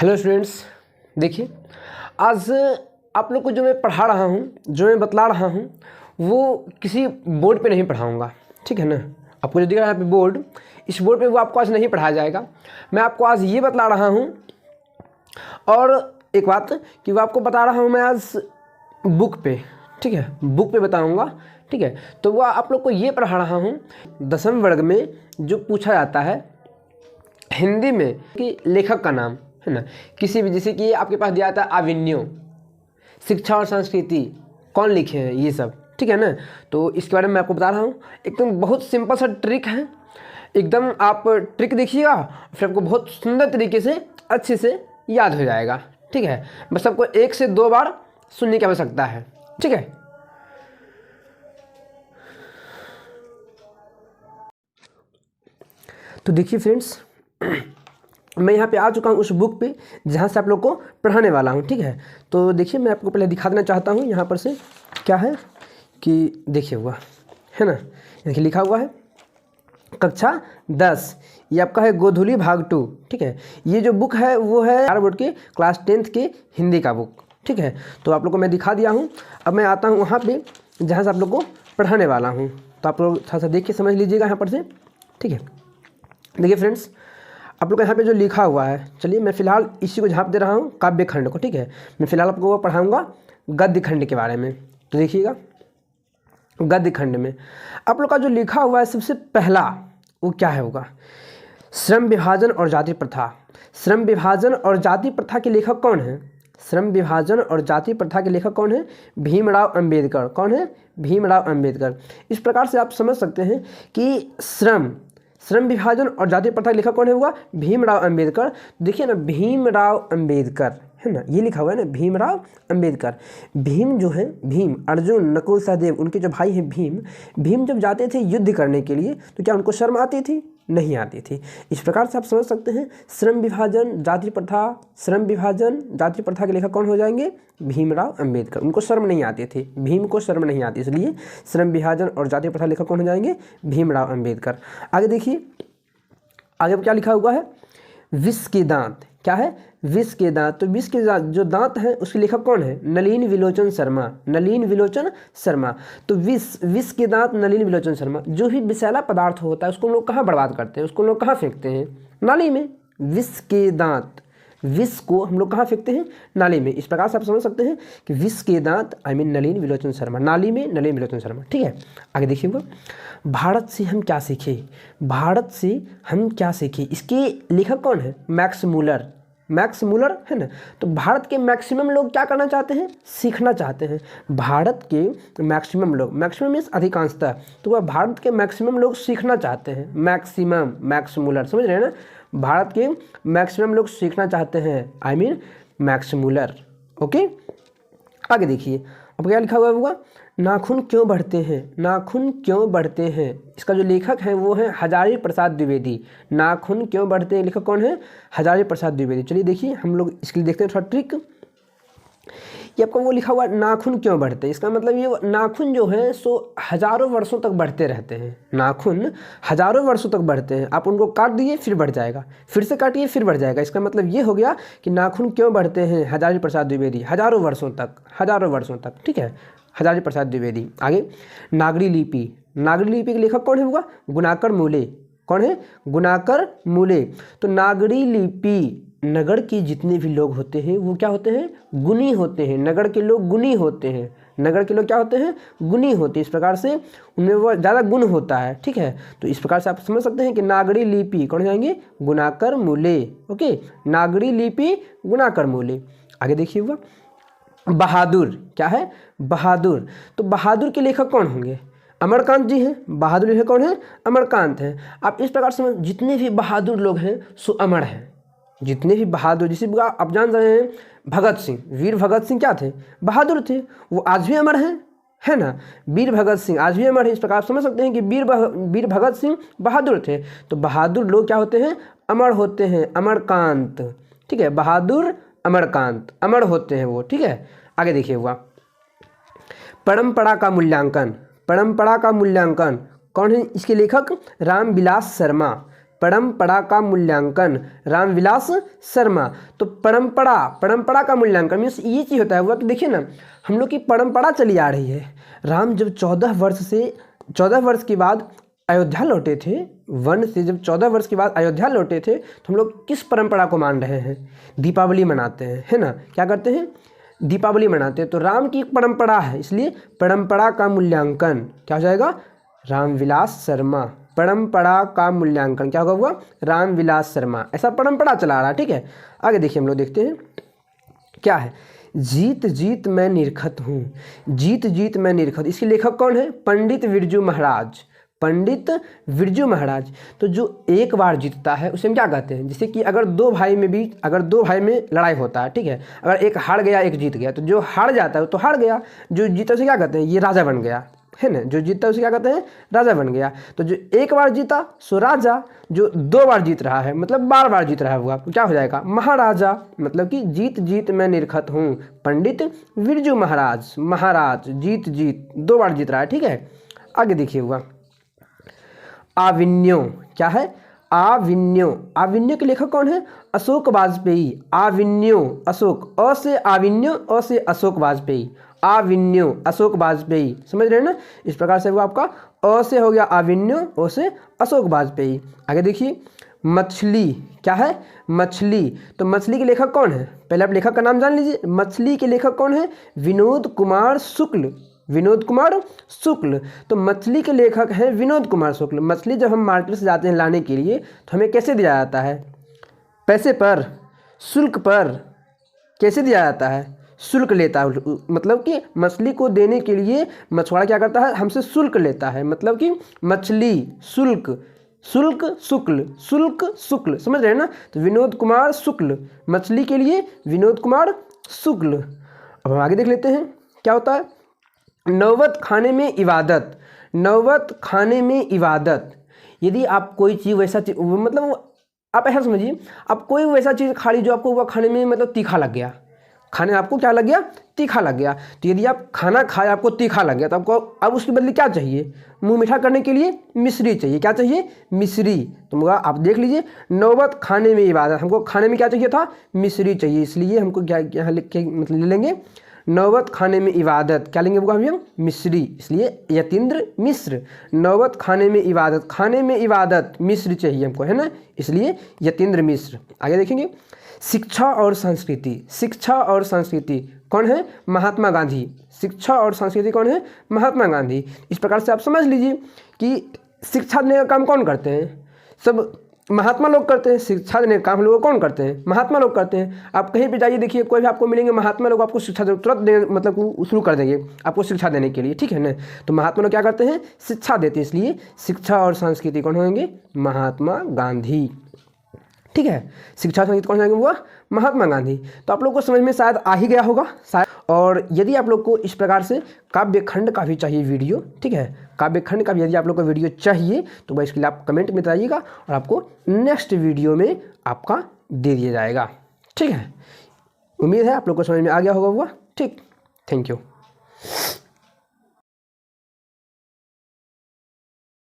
Hello students, देखिए आज आप लोग को जो मैं पढ़ा रहा हूँ, जो मैं बतला रहा हूँ, वो किसी बोर्ड पे नहीं पढ़ाऊँगा। ठीक है ना। आपको जो दिख रहा है यहाँ पे बोर्ड, इस बोर्ड पे वो आपको आज नहीं पढ़ाया जाएगा। मैं आपको आज ये बतला रहा हूँ। और एक बात कि वो आपको बता रहा हूँ मैं आज बुक पे। ठीक है, बुक पे बताऊँगा। ठीक है, तो वह आप लोग को ये पढ़ा रहा हूँ 10वें वर्ग में जो पूछा जाता है हिंदी में कि लेखक का नाम है ना, किसी भी, जैसे कि आपके पास दिया था अभिनव, शिक्षा और संस्कृति कौन लिखे हैं, ये सब। ठीक है ना। तो इसके बारे में मैं आपको बता रहा हूँ। एकदम बहुत सिंपल सा ट्रिक है, एकदम आप ट्रिक देखिएगा फिर आपको बहुत सुंदर तरीके से अच्छे से याद हो जाएगा। ठीक है, बस आपको 1 से 2 बार सुनने की आवश्यकता है। ठीक है, तो देखिए फ्रेंड्स, मैं यहाँ पे आ चुका हूँ उस बुक पे जहाँ से आप लोग को पढ़ाने वाला हूँ। ठीक है, तो देखिए मैं आपको पहले दिखा देना चाहता हूँ यहाँ पर से क्या है कि देखिए हुआ है ना, देखिए लिखा हुआ है कक्षा 10, ये आपका है गोधुली भाग 2। ठीक है, ये जो बुक है वो है आर बोर्ड के क्लास 10th के हिंदी का बुक। ठीक है, तो आप लोग को मैं दिखा दिया हूँ। अब मैं आता हूँ वहाँ पे जहाँ से आप लोग को पढ़ाने वाला हूँ, तो आप लोग थोड़ा सा देख के समझ लीजिएगा यहाँ पर से। ठीक है, देखिए फ्रेंड्स, आप लोग यहाँ पे जो लिखा हुआ है, चलिए मैं फ़िलहाल इसी को झाँप दे रहा हूँ, काव्य खंड को। ठीक है, मैं फ़िलहाल आपको वो पढ़ाऊँगा गद्य खंड के बारे में। तो देखिएगा गद्य खंड में आप लोग का जो लिखा हुआ है सबसे पहला वो क्या है होगा, श्रम विभाजन और जाति प्रथा। श्रम विभाजन और जाति प्रथा के लेखक कौन है? श्रम विभाजन और जाति प्रथा के लेखक कौन है? भीमराव अंबेडकर। कौन है? भीमराव अंबेडकर। इस प्रकार से आप समझ सकते हैं कि श्रम विभाजन और जाति प्रथा का लेखक कौन है हुआ? भीमराव अंबेडकर। देखिए ना, भीमराव अंबेडकर है ना, ये लिखा हुआ है ना, भीमराव अंबेडकर। भीम जो है, भीम अर्जुन नकुल सहदेव, उनके जो भाई हैं भीम जब जाते थे युद्ध करने के लिए तो क्या उनको शर्म आती थी? नहीं आती थी। इस प्रकार से आप समझ सकते हैं श्रम विभाजन जाति प्रथा, श्रम विभाजन जाति प्रथा के लेखक कौन हो जाएंगे? भीमराव अंबेडकर। उनको शर्म नहीं आती थी, भीम को शर्म नहीं आती, इसलिए श्रम विभाजन और जाति प्रथा लेखक कौन हो जाएंगे? भीमराव अंबेडकर। आगे देखिए, आगे क्या लिखा हुआ है? विष के दांत। क्या है? विष के दांत। तो विष के जो दांत हैं उसके लेखक कौन है? नलिन विलोचन शर्मा। नलिन विलोचन शर्मा। तो विष के दांत नलिन विलोचन शर्मा। जो भी विषैला पदार्थ होता है उसको लोग कहाँ बर्बाद करते हैं? उसको लोग कहाँ फेंकते हैं? नाली में। विष के दांत, विष को हम लोग कहाँ फेंकते हैं? नाली में। इस प्रकार से आप समझ सकते हैं कि विष के दांत नलिन विलोचन शर्मा, नाली में नलिन विलोचन शर्मा। ठीक है, आगे देखिएगा, भारत से हम क्या सीखे। भारत से हम क्या सीखे, इसके लेखक कौन है? Max Muller. मैक्स मूलर है ना। तो भारत के मैक्सिमम लोग क्या करना चाहते हैं? सीखना चाहते हैं। भारत के मैक्सिमम लोग, मैक्सिमम मीन्स अधिकांशतः, तो वह भारत के मैक्सिमम लोग सीखना चाहते हैं। मैक्सिमम, मैक्स मूलर, समझ रहे हैं ना, भारत के मैक्सिमम लोग सीखना चाहते हैं, मैक्स मूलर। ओके, आगे देखिए, अब क्या लिखा हुआ होगा? नाखून क्यों बढ़ते हैं। नाखून क्यों बढ़ते हैं, इसका जो लेखक है वो है हजारी प्रसाद द्विवेदी। नाखून क्यों बढ़ते हैं, लेखक कौन है? हजारी प्रसाद द्विवेदी। चलिए देखिए, हम लोग इसके लिए देखते हैं थोड़ा ट्रिक। ये आपका वो लिखा हुआ नाखून क्यों बढ़ते हैं, इसका मतलब ये नाखून जो है सो हजारों वर्षों तक बढ़ते रहते हैं। नाखून हजारों वर्षों तक बढ़ते हैं। आप उनको काट दिए फिर बढ़ जाएगा, फिर से काटिए फिर बढ़ जाएगा। इसका मतलब ये हो गया कि नाखून क्यों बढ़ते हैं, हजारी प्रसाद द्विवेदी, हजारों वर्षों तक, हजारों वर्षों तक। ठीक है, हजारी प्रसाद द्विवेदी। आगे, नागरी लिपि। नागरी लिपि के लेखक कौन है होगा? गुणाकर मूले। कौन है? गुणाकर मूले। तो नागरी लिपि, नगर के जितने भी लोग होते हैं वो क्या होते हैं? गुणी होते हैं। नगर के लोग गुणी होते हैं। नगर के लोग क्या होते हैं? गुणी होते हैं। इस प्रकार से उनमें वो ज़्यादा गुण होता है। ठीक है, तो इस प्रकार से आप समझ सकते हैं कि नागरी लिपि कौन जाएंगे? गुणाकर मूले। ओके, नागरी लिपि गुणाकर मूले। आगे देखिए हुआ बहादुर। क्या है? बहादुर। तो बहादुर के लेखक कौन होंगे? अमरकांत जी हैं। बहादुर लेखक कौन है? अमरकांत हैं। आप इस प्रकार से जितने भी बहादुर लोग हैं सो अमर हैं। जितने भी बहादुर, जिसे आप जान रहे हैं भगत सिंह, वीर भगत सिंह क्या थे? बहादुर थे। वो आज भी अमर हैं, है ना। वीर भगत सिंह आज भी अमर है। इस प्रकार आप समझ सकते हैं कि वीर भगत सिंह बहादुर थे। तो बहादुर लोग क्या होते हैं? अमर होते हैं। अमरकांत। ठीक है, बहादुर अमरकांत, अमर होते हैं वो। ठीक है, आगे देखिए हुआ परंपरा का मूल्यांकन। परंपरा का मूल्यांकन कौन है इसके लेखक? रामविलास शर्मा। परंपरा का मूल्यांकन रामविलास शर्मा। तो परंपरा का मूल्यांकन मीन्स ये चीज़ होता है हुआ कि देखिए ना, हम लोग की परंपरा चली आ रही है। राम जब 14 वर्ष के बाद अयोध्या लौटे थे, वन से जब 14 वर्ष के बाद अयोध्या लौटे थे, तो हम लोग किस परंपरा को मान रहे हैं? दीपावली मनाते हैं, है ना? क्या करते हैं? दीपावली मनाते हैं। तो राम की एक परंपरा है, इसलिए परंपरा का मूल्यांकन क्या हो जाएगा? रामविलास शर्मा। परंपरा का मूल्यांकन क्या होगा? हुआ रामविलास शर्मा। ऐसा परंपरा चला रहा है, ठीक है। आगे देखिए, हम लोग देखते हैं क्या है। जीत जीत मैं निरखत हूँ, जीत जीत मैं निरखत, इसके लेखक कौन है? पंडित बिरजू महाराज। पंडित बिरजू महाराज। तो जो एक बार जीतता है उसे हम क्या कहते हैं? जैसे कि अगर दो भाई में लड़ाई होता है, ठीक है, अगर एक हार गया एक जीत गया, तो जो हार जाता है तो हार गया, जो जीता उसे क्या कहते हैं? ये राजा बन गया, है ना? जो जीतता है उसे क्या कहते हैं? राजा बन गया। तो जो एक बार जीता सो राजा, जो 2 बार जीत रहा है मतलब बार जीत रहा हुआ क्या हो जाएगा? महाराजा। मतलब कि जीत जीत मैं निरखत हूँ, पंडित बिरजू महाराज। महाराज जीत जीत 2 बार जीत रहा है, ठीक है। आगे देखिए हुआ आविन्यो। क्या है? आविन्यो। आविन्यो के लेखक कौन है? अशोक वाजपेयी। आविन्यो, अशोक, अ से आविन्यो, अ से अशोक वाजपेयी। आविन्यो, अशोक वाजपेयी। समझ रहे हैं ना? इस प्रकार से वो आपका अ से हो गया आविन्यो, ओ से अशोक वाजपेयी। आगे देखिए मछली। क्या है? मछली। तो मछली के लेखक कौन है? पहले आप लेखक का नाम जान लीजिए। मछली के लेखक कौन है? विनोद कुमार शुक्ल। विनोद कुमार शुक्ल। तो मछली के लेखक हैं विनोद कुमार शुक्ल। मछली जब हम मार्केट से जाते हैं लाने के लिए तो हमें कैसे दिया जाता है? पैसे पर, शुल्क पर। कैसे दिया जाता है? शुल्क लेता है। मतलब कि मछली को देने के लिए मछुआरा क्या करता है? हमसे शुल्क लेता है। मतलब कि मछली शुल्क, शुल्क शुक्ल, शुल्क शुक्ल। समझ रहे हैं ना? तो विनोद कुमार शुक्ल, मछली के लिए विनोद कुमार शुक्ल। अब हम आगे देख लेते हैं क्या होता है। नौबत खाने में इबादत। नौबत खाने में इबादत। यदि आप कोई चीज़ वैसा चीज मतलब आप ऐसा समझिए, आप कोई वैसा चीज़ खा ली जो आपको वह खाने में मतलब तीखा लग गया। खाने आपको क्या लग गया? तीखा लग गया। तो यदि आप खाना खाए आपको तीखा लग गया तो आपको अब उसके बदले क्या चाहिए? मुंह मीठा करने के लिए मिश्री चाहिए। क्या चाहिए? मिश्री। तो आप देख लीजिए, नौबत खाने में इबादत, हमको खाने में क्या चाहिए था? मिश्री चाहिए। इसलिए हमको क्या यहाँ लिख के मतलब ले लेंगे नौबत खाने में इबादत। क्या लेंगे हम? मिश्री। इसलिए यतीन्द्र मिश्र। नौबत खाने में इबादत, खाने में इबादत मिश्र चाहिए हमको, है ना? इसलिए यतीन्द्र मिश्र। आगे देखेंगे शिक्षा और संस्कृति। शिक्षा और संस्कृति कौन है? महात्मा गांधी। शिक्षा और संस्कृति कौन है? महात्मा गांधी। इस प्रकार से आप समझ लीजिए कि शिक्षा देने का काम कौन करते हैं? सब महात्मा लोग करते हैं। शिक्षा देने का काम हम लोग कौन करते हैं? महात्मा लोग करते हैं। आप कहीं पे जाइए देखिए, कोई भी आपको मिलेंगे महात्मा लोग, आपको शिक्षा तुरंत देने मतलब शुरू कर देंगे आपको शिक्षा देने के लिए, ठीक है ना? तो महात्मा लोग क्या करते हैं? शिक्षा देते हैं। इसलिए शिक्षा और संस्कृति कौन होंगे? महात्मा गांधी, ठीक है। शिक्षा संस्कृति कौन होंगे? वो महात्मा गांधी। तो आप लोग को समझ में शायद आ ही गया होगा शायद। और यदि आप लोग को इस प्रकार से काव्य खंड का भी चाहिए वीडियो, ठीक है, काव्य खंड का भी यदि आप लोग को वीडियो चाहिए तो भाई इसके लिए आप कमेंट में बताइएगा और आपको नेक्स्ट वीडियो में आपका दे दिया जाएगा, ठीक है। उम्मीद है आप लोग को समझ में आ गया होगा। ठीक, थैंक यू।